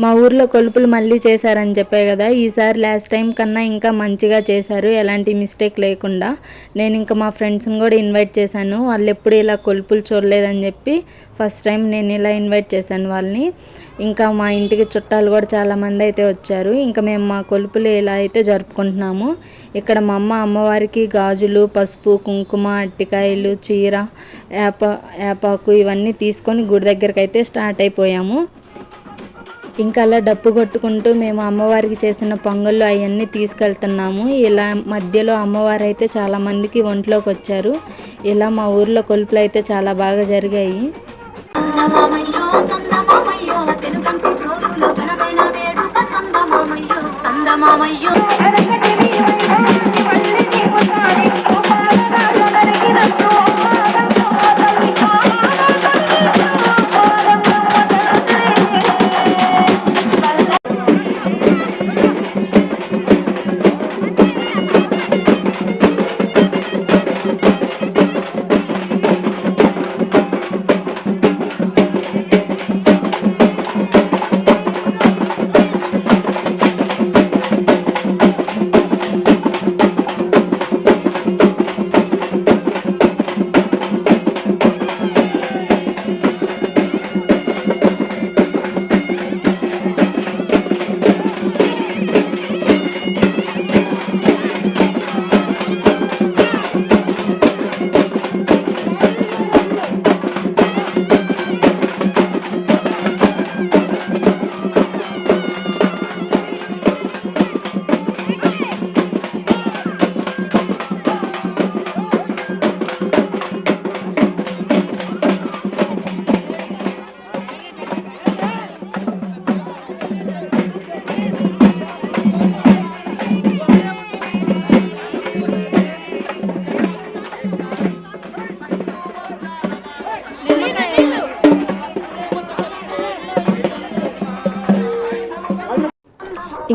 మా ఊర్లో కొలుపులు మళ్ళీ చేశారని చెప్పే కదా, ఈసారి లాస్ట్ టైం కన్నా ఇంకా మంచిగా చేశారు, ఎలాంటి మిస్టేక్ లేకుండా. నేను ఇంకా మా ఫ్రెండ్స్ని కూడా ఇన్వైట్ చేశాను, వాళ్ళు ఎప్పుడు ఇలా కొలుపులు చూడలేదని చెప్పి ఫస్ట్ టైం నేను ఇలా ఇన్వైట్ చేశాను వాళ్ళని. ఇంకా మా ఇంటికి చుట్టాలు కూడా చాలామంది అయితే వచ్చారు. ఇంకా మేము మా కొలుపులు ఇలా అయితే జరుపుకుంటున్నాము. ఇక్కడ మా అమ్మవారికి గాజులు, పసుపు, కుంకుమ, అట్టికాయలు, చీర, యాపాకు ఇవన్నీ తీసుకొని గుడి దగ్గరికి అయితే స్టార్ట్ అయిపోయాము. ఇంకా అలా డప్పు కొట్టుకుంటూ మేము అమ్మవారికి చేసిన పొంగళ్ళు అవన్నీ తీసుకెళ్తున్నాము. ఇలా మధ్యలో అమ్మవారు అయితే చాలామందికి ఒంట్లోకి వచ్చారు. ఇలా మా ఊర్లో కొలుపులు అయితే చాలా బాగా జరిగాయి.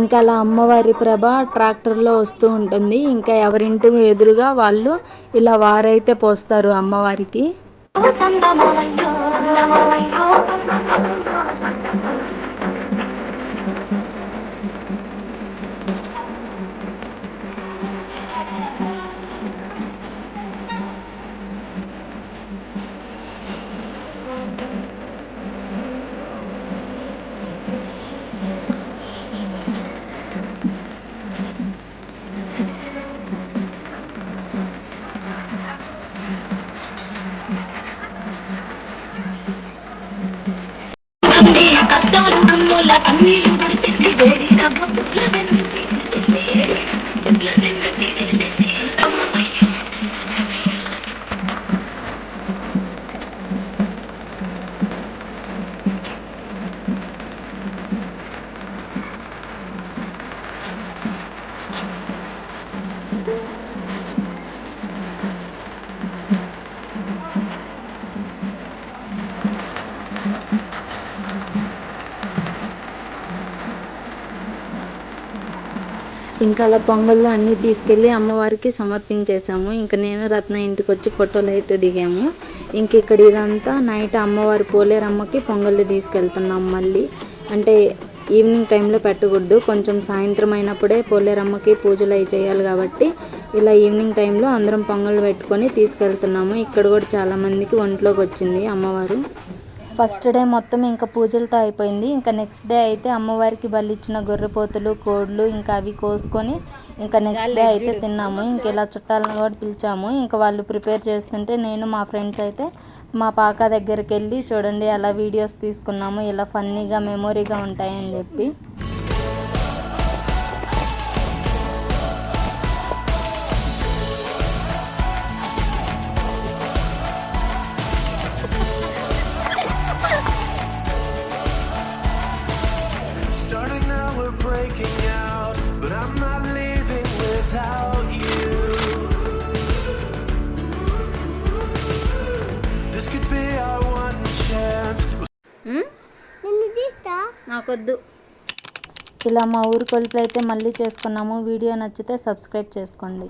ఇంకా అలా అమ్మవారి ప్రభ ట్రాక్టర్లో వస్తూ ఉంటుంది. ఇంకా ఎవరింటి ఎదురుగా వాళ్ళు ఇలా వారైతే పోస్తారు అమ్మవారికి. ఇంకా అలా పొంగళ్ళు అన్నీ తీసుకెళ్ళి అమ్మవారికి సమర్పించేసాము. ఇంకా నేను రత్న ఇంటికి వచ్చి ఫోటోలు అయితే దిగాము. ఇంక ఇక్కడ ఇదంతా నైట్ అమ్మవారి పోలేరమ్మకి పొంగళ్ళు తీసుకెళ్తున్నాం. మళ్ళీ అంటే ఈవినింగ్ టైంలో పెట్టకూడదు, కొంచెం సాయంత్రం అయినప్పుడే పోలేరమ్మకి పూజలు అవి చేయాలి కాబట్టి ఇలా ఈవినింగ్ టైంలో అందరం పొంగళ్ళు పెట్టుకొని తీసుకెళ్తున్నాము. ఇక్కడ కూడా చాలామందికి ఒంట్లోకి వచ్చింది అమ్మవారు. ఫస్ట్ డే మొత్తం ఇంకా పూజలతో అయిపోయింది. ఇంకా నెక్స్ట్ డే అయితే అమ్మవారికి బలిచ్చిన గొర్రెపోతులు, కోళ్ళు ఇంకా అవి కోసుకొని ఇంకా నెక్స్ట్ డే అయితే తిన్నాము. ఇంక ఇలా చుట్టాలను కూడా పిలిచాము. ఇంకా వాళ్ళు ప్రిపేర్ చేస్తుంటే నేను మా ఫ్రెండ్స్ అయితే మా పాక దగ్గరికి వెళ్ళి చూడండి అలా వీడియోస్ తీసుకున్నాము, ఇలా ఫన్నీగా మెమొరీగా ఉంటాయని చెప్పి. నాకొద్దు. ఇలా మా ఊరు కొలుపులు అయితే మళ్ళీ చేసుకున్నాము. వీడియో నచ్చితే సబ్స్క్రైబ్ చేసుకోండి.